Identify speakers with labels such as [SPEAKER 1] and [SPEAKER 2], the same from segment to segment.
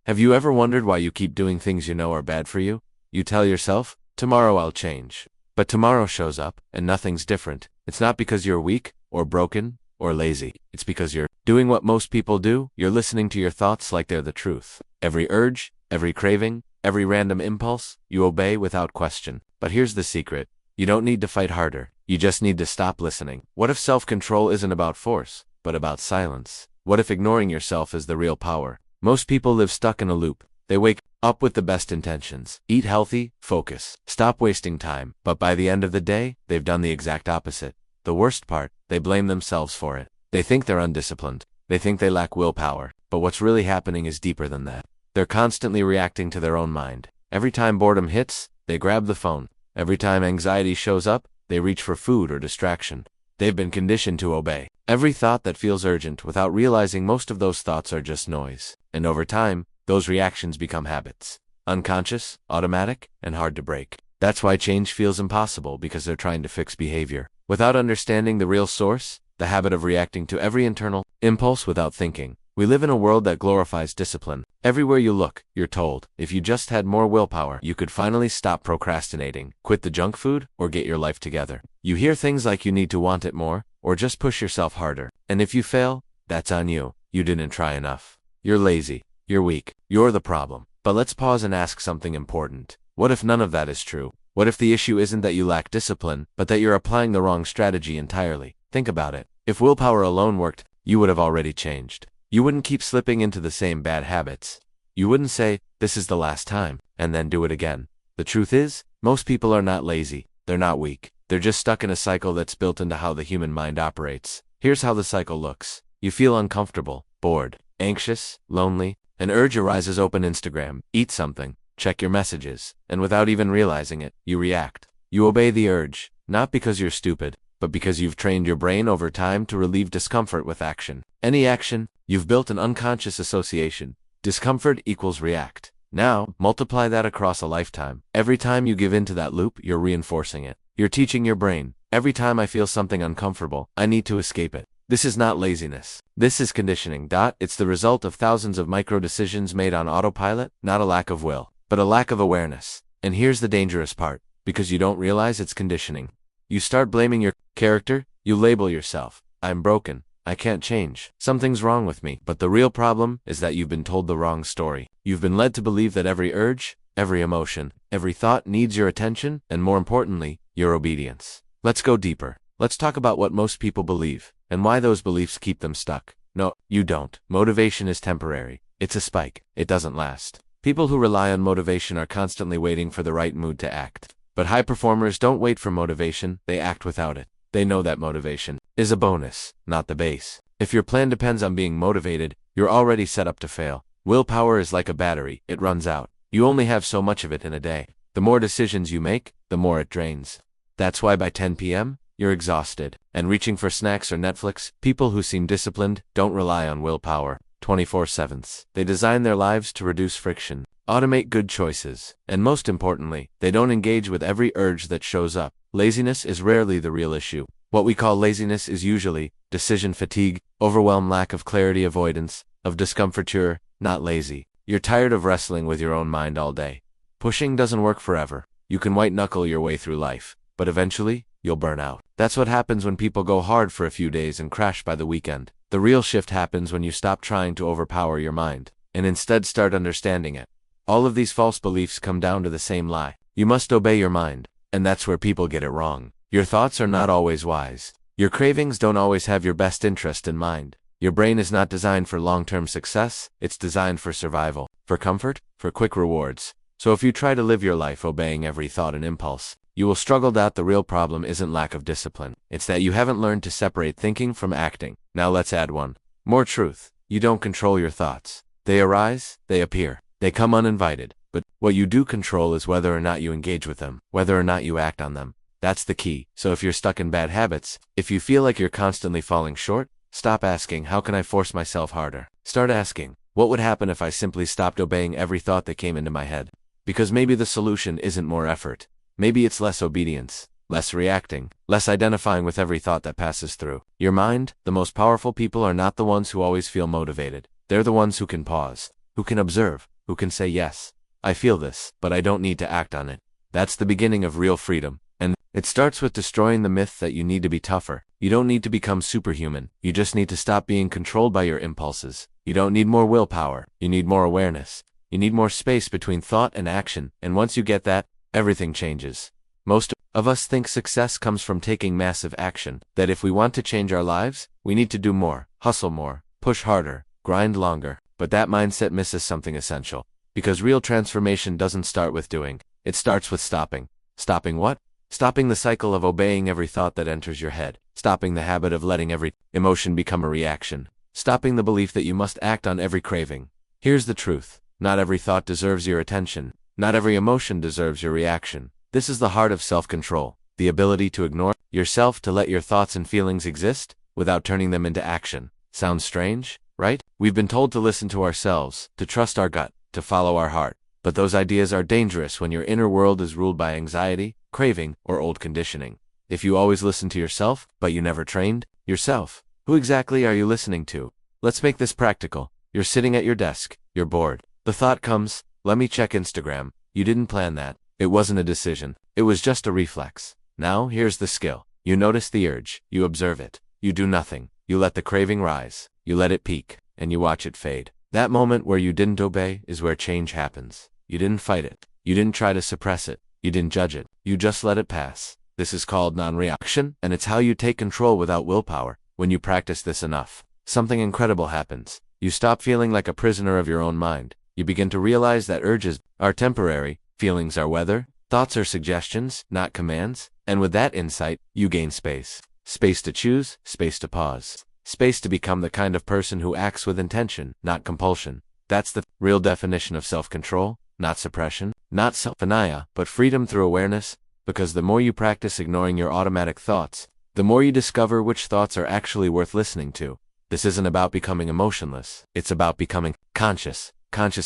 [SPEAKER 1] Have you ever wondered why you keep doing things you know are bad for you? You tell yourself, tomorrow I'll change. But tomorrow shows up, and nothing's different. It's not because you're weak, or broken, or lazy. It's because you're doing what most people do. You're listening to your thoughts like they're the truth. Every urge, every craving, every random impulse, you obey without question. But here's the secret. You don't need to fight harder. You just need to stop listening. What if self-control isn't about force, but about silence? What if ignoring yourself is the real power? Most people live stuck in a loop. They wake up with the best intentions. Eat healthy, focus, stop wasting time. But by the end of the day, they've done the exact opposite. The worst part, they blame themselves for it. They think they're undisciplined. They think they lack willpower. But what's really happening is deeper than that. They're constantly reacting to their own mind. Every time boredom hits, they grab the phone. Every time anxiety shows up, they reach for food or distraction. They've been conditioned to obey every thought that feels urgent without realizing most of those thoughts are just noise. And over time, those reactions become habits. Unconscious, automatic, and hard to break. That's why change feels impossible, because they're trying to fix behavior without understanding the real source, the habit of reacting to every internal impulse without thinking. We live in a world that glorifies discipline. Everywhere you look, you're told, if you just had more willpower, you could finally stop procrastinating, quit the junk food, or get your life together. You hear things like you need to want it more, or just push yourself harder. And if you fail, that's on you. You didn't try enough. You're lazy. You're weak. You're the problem. But let's pause and ask something important. What if none of that is true? What if the issue isn't that you lack discipline, but that you're applying the wrong strategy entirely? Think about it. If willpower alone worked, you would have already changed. You wouldn't keep slipping into the same bad habits. You wouldn't say, this is the last time, and then do it again. The truth is, most people are not lazy. They're not weak. They're just stuck in a cycle that's built into how the human mind operates. Here's how the cycle looks. You feel uncomfortable, bored, anxious, lonely. An urge arises: open Instagram, eat something, check your messages, and without even realizing it, you react. You obey the urge, not because you're stupid, but because you've trained your brain over time to relieve discomfort with action. Any action, you've built an unconscious association. Discomfort equals react. Now, multiply that across a lifetime. Every time you give in to that loop, you're reinforcing it. You're teaching your brain, every time I feel something uncomfortable, I need to escape it. This is not laziness. This is conditioning. It's the result of thousands of micro decisions made on autopilot, not a lack of will, but a lack of awareness. And here's the dangerous part. Because you don't realize it's conditioning. You start blaming your character. You label yourself. I'm broken. I can't change. Something's wrong with me. But the real problem is that you've been told the wrong story. You've been led to believe that every urge, every emotion, every thought needs your attention, and more importantly, your obedience. Let's go deeper. Let's talk about what most people believe, and why those beliefs keep them stuck. No, you don't. Motivation is temporary. It's a spike. It doesn't last. People who rely on motivation are constantly waiting for the right mood to act. But high performers don't wait for motivation, they act without it. They know that motivation is a bonus, not the base. If your plan depends on being motivated, you're already set up to fail. Willpower is like a battery. It runs out. You only have so much of it in a day. The more decisions you make, the more it drains. That's why by 10 p.m., you're exhausted and reaching for snacks or Netflix. People who seem disciplined don't rely on willpower 24/7. They design their lives to reduce friction, automate good choices, and most importantly, they don't engage with every urge that shows up. Laziness is rarely the real issue. What we call laziness is usually decision fatigue, overwhelm, lack of clarity, avoidance of discomforture. Not lazy. You're tired of wrestling with your own mind all day. Pushing doesn't work forever. You can white-knuckle your way through life, but eventually, you'll burn out. That's what happens when people go hard for a few days and crash by the weekend. The real shift happens when you stop trying to overpower your mind, and instead start understanding it. All of these false beliefs come down to the same lie. You must obey your mind, and that's where people get it wrong. Your thoughts are not always wise. Your cravings don't always have your best interest in mind. Your brain is not designed for long-term success, it's designed for survival, for comfort, for quick rewards. So if you try to live your life obeying every thought and impulse, you will struggle. The real problem isn't lack of discipline. It's that you haven't learned to separate thinking from acting. Now let's add one more truth. You don't control your thoughts. They arise, they appear, they come uninvited. But what you do control is whether or not you engage with them, whether or not you act on them. That's the key. So if you're stuck in bad habits, if you feel like you're constantly falling short, stop asking, how can I force myself harder? Start asking, what would happen if I simply stopped obeying every thought that came into my head? Because maybe the solution isn't more effort. Maybe it's less obedience, less reacting, less identifying with every thought that passes through your mind. The most powerful people are not the ones who always feel motivated. They're the ones who can pause, who can observe, who can say, yes, I feel this, but I don't need to act on it. That's the beginning of real freedom. And it starts with destroying the myth that you need to be tougher. You don't need to become superhuman. You just need to stop being controlled by your impulses. You don't need more willpower. You need more awareness. You need more space between thought and action. And once you get that, everything changes. Most of us think success comes from taking massive action, that if we want to change our lives, we need to do more, hustle more, push harder, grind longer. But that mindset misses something essential. Because real transformation doesn't start with doing. It starts with stopping. Stopping what? Stopping the cycle of obeying every thought that enters your head. Stopping the habit of letting every emotion become a reaction. Stopping the belief that you must act on every craving. Here's the truth. Not every thought deserves your attention. Not every emotion deserves your reaction. This is the heart of self-control. The ability to ignore yourself, to let your thoughts and feelings exist without turning them into action. Sounds strange, right? We've been told to listen to ourselves, to trust our gut, to follow our heart. But those ideas are dangerous when your inner world is ruled by anxiety, craving, or old conditioning. If you always listen to yourself, but you never trained yourself, who exactly are you listening to? Let's make this practical. You're sitting at your desk. You're bored. The thought comes, let me check Instagram. You didn't plan that. It wasn't a decision. It was just a reflex. Now, here's the skill. You notice the urge. You observe it. You do nothing. You let the craving rise. You let it peak, and you watch it fade. That moment where you didn't obey is where change happens. You didn't fight it. You didn't try to suppress it. You didn't judge it. You just let it pass. This is called non-reaction, and it's how you take control without willpower. When you practice this enough, something incredible happens. You stop feeling like a prisoner of your own mind. You begin to realize that urges are temporary, feelings are weather, thoughts are suggestions, not commands, and with that insight, you gain space. Space to choose, space to pause. Space to become the kind of person who acts with intention, not compulsion. That's the real definition of self-control, not suppression, not self-denial, but freedom through awareness, because the more you practice ignoring your automatic thoughts, the more you discover which thoughts are actually worth listening to. This isn't about becoming emotionless. It's about becoming conscious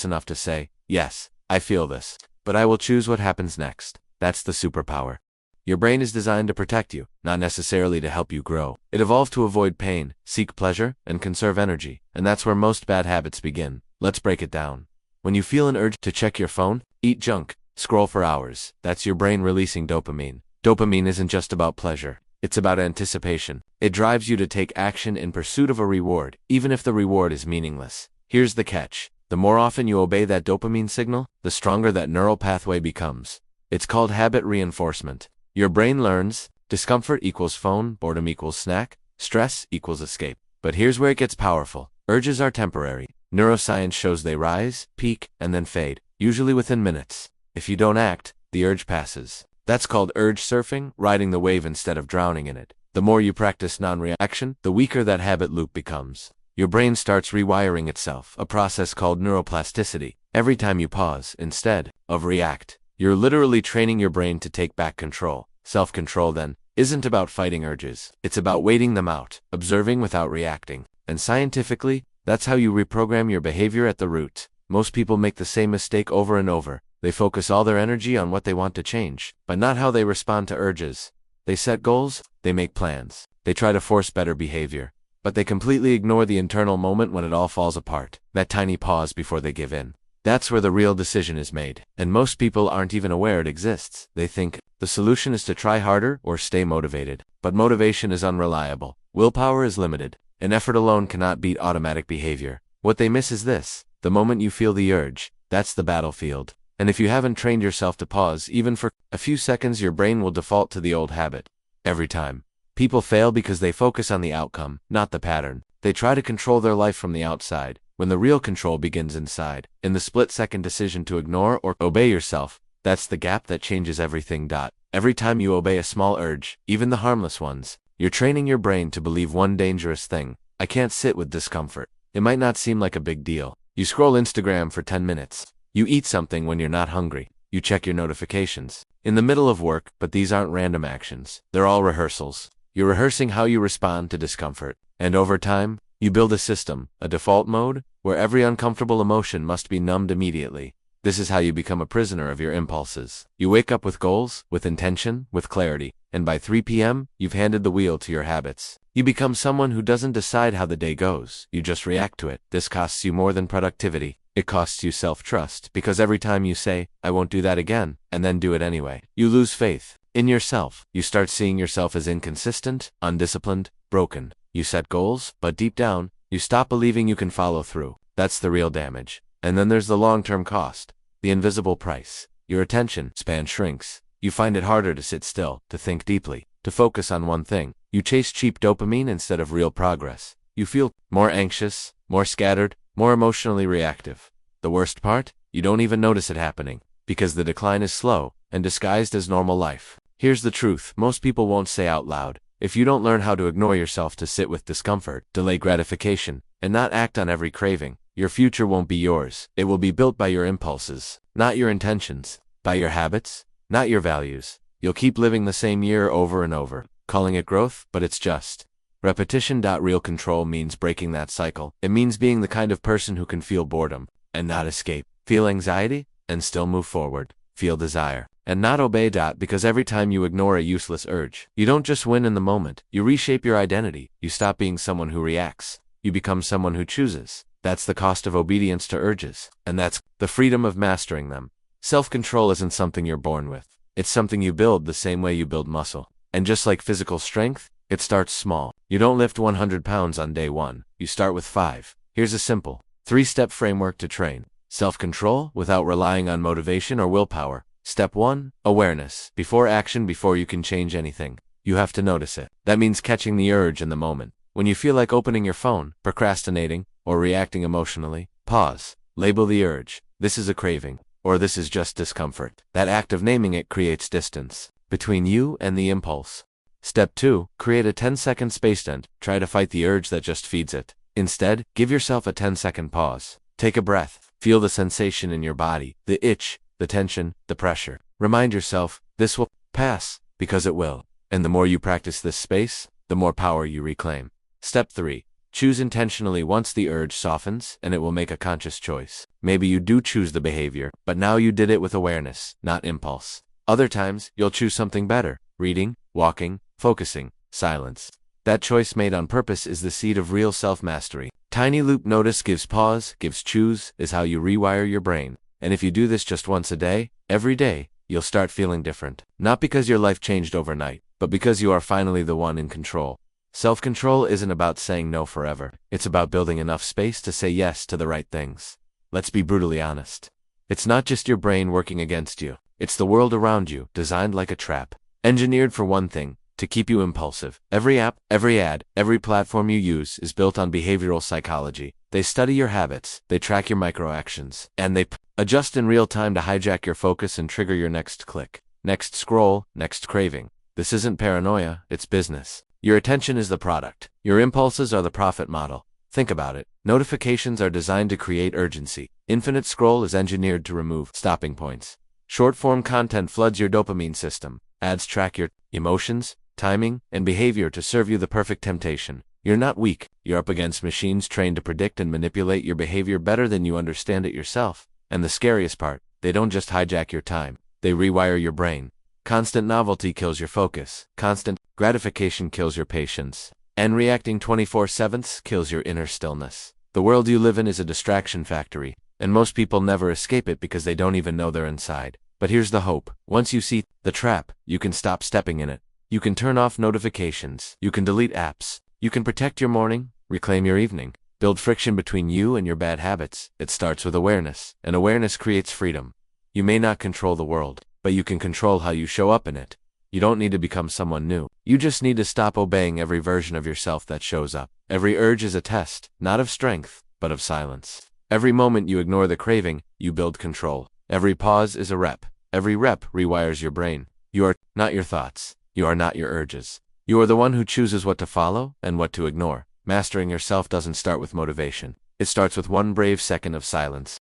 [SPEAKER 1] enough to say, yes, I feel this, but I will choose what happens next. That's the superpower. Your brain is designed to protect you, not necessarily to help you grow. It evolved to avoid pain, seek pleasure, and conserve energy, and that's where most bad habits begin. Let's break it down. When you feel an urge to check your phone, eat junk, scroll for hours, that's your brain releasing dopamine. Dopamine isn't just about pleasure. It's about anticipation. It drives you to take action in pursuit of a reward, even if the reward is meaningless. Here's the catch. The more often you obey that dopamine signal, the stronger that neural pathway becomes. It's called habit reinforcement. Your brain learns, discomfort equals phone, boredom equals snack, stress equals escape. But here's where it gets powerful. Urges are temporary. Neuroscience shows they rise, peak, and then fade, usually within minutes. If you don't act, the urge passes. That's called urge surfing, riding the wave instead of drowning in it. The more you practice non-reaction, the weaker that habit loop becomes. Your brain starts rewiring itself, a process called neuroplasticity. Every time you pause, instead of react, you're literally training your brain to take back control. Self-control, then, isn't about fighting urges. It's about waiting them out, observing without reacting. And scientifically, that's how you reprogram your behavior at the root. Most people make the same mistake over and over. They focus all their energy on what they want to change, but not how they respond to urges. They set goals, they make plans, they try to force better behavior, but they completely ignore the internal moment when it all falls apart, that tiny pause before they give in. That's where the real decision is made, and most people aren't even aware it exists. They think the solution is to try harder or stay motivated, but motivation is unreliable. Willpower is limited, and effort alone cannot beat automatic behavior. What they miss is this: the moment you feel the urge, that's the battlefield. And if you haven't trained yourself to pause, even for a few seconds, your brain will default to the old habit. Every time. People fail because they focus on the outcome, not the pattern. They try to control their life from the outside, when the real control begins inside. In the split-second decision to ignore or obey yourself, that's the gap that changes everything. Every time you obey a small urge, even the harmless ones, you're training your brain to believe one dangerous thing: I can't sit with discomfort. It might not seem like a big deal. You scroll Instagram for 10 minutes. You eat something when you're not hungry. You check your notifications in the middle of work, but these aren't random actions. They're all rehearsals. You're rehearsing how you respond to discomfort. And over time, you build a system, a default mode, where every uncomfortable emotion must be numbed immediately. This is how you become a prisoner of your impulses. You wake up with goals, with intention, with clarity, and by 3 p.m., you've handed the wheel to your habits. You become someone who doesn't decide how the day goes. You just react to it. This costs you more than productivity. It costs you self-trust, because every time you say, I won't do that again, and then do it anyway, you lose faith in yourself. You start seeing yourself as inconsistent, undisciplined, broken. You set goals, but deep down, you stop believing you can follow through. That's the real damage. And then there's the long-term cost, the invisible price. Your attention span shrinks. You find it harder to sit still, to think deeply, to focus on one thing. You chase cheap dopamine instead of real progress. You feel more anxious, more scattered, more emotionally reactive. The worst part? You don't even notice it happening, because the decline is slow and disguised as normal life. Here's the truth most people won't say out loud. If you don't learn how to ignore yourself, to sit with discomfort, delay gratification, and not act on every craving, your future won't be yours. It will be built by your impulses, not your intentions, by your habits, not your values. You'll keep living the same year over and over, calling it growth, but it's just repetition. Real control means breaking that cycle. It means being the kind of person who can feel boredom and not escape, feel anxiety and still move forward, feel desire and not obey. Because every time you ignore a useless urge, you don't just win in the moment, you reshape your identity. You stop being someone who reacts. You become someone who chooses. That's the cost of obedience to urges, and that's the freedom of mastering them. Self-control isn't something you're born with. It's something you build the same way you build muscle. And just like physical strength, it starts small. You don't lift 100 pounds on day one. You start with 5. Here's a simple, 3-step framework to train self-control without relying on motivation or willpower. Step 1, awareness. Before action, before you can change anything, you have to notice it. That means catching the urge in the moment. When you feel like opening your phone, procrastinating, or reacting emotionally, pause. Label the urge. This is a craving, or this is just discomfort. That act of naming it creates distance between you and the impulse. Step 2, create a 10-second space. Don't try to fight the urge that just feeds it. Instead, give yourself a 10-second pause. Take a breath. Feel the sensation in your body, the itch, the tension, the pressure. Remind yourself, this will pass, because it will. And the more you practice this space, the more power you reclaim. Step 3, choose intentionally. Once the urge softens, and it will make a conscious choice. Maybe you do choose the behavior, but now you did it with awareness, not impulse. Other times, you'll choose something better: reading, walking, focusing, silence. That choice made on purpose is the seed of real self-mastery. Tiny loop: notice gives pause, gives choose, is how you rewire your brain. And if you do this just once a day, every day, you'll start feeling different. Not because your life changed overnight, but because you are finally the one in control. Self-control isn't about saying no forever. It's about building enough space to say yes to the right things. Let's be brutally honest. It's not just your brain working against you. It's the world around you, designed like a trap. Engineered for one thing, to keep you impulsive. Every app, every ad, every platform you use is built on behavioral psychology. They study your habits, they track your microactions, and they adjust in real time to hijack your focus and trigger your next click, next scroll, next craving. This isn't paranoia, it's business. Your attention is the product. Your impulses are the profit model. Think about it. Notifications are designed to create urgency. Infinite scroll is engineered to remove stopping points. Short-form content floods your dopamine system. Ads track your emotions, timing, and behavior to serve you the perfect temptation. You're not weak. You're up against machines trained to predict and manipulate your behavior better than you understand it yourself. And the scariest part, they don't just hijack your time. They rewire your brain. Constant novelty kills your focus. Constant gratification kills your patience. And reacting 24/7 kills your inner stillness. The world you live in is a distraction factory, and most people never escape it because they don't even know they're inside. But here's the hope. Once you see the trap, you can stop stepping in it. You can turn off notifications. You can delete apps. You can protect your morning, reclaim your evening, build friction between you and your bad habits. It starts with awareness, and awareness creates freedom. You may not control the world, but you can control how you show up in it. You don't need to become someone new. You just need to stop obeying every version of yourself that shows up. Every urge is a test, not of strength, but of silence. Every moment you ignore the craving, you build control. Every pause is a rep. Every rep rewires your brain. You are not your thoughts. You are not your urges. You are the one who chooses what to follow and what to ignore. Mastering yourself doesn't start with motivation. It starts with one brave second of silence.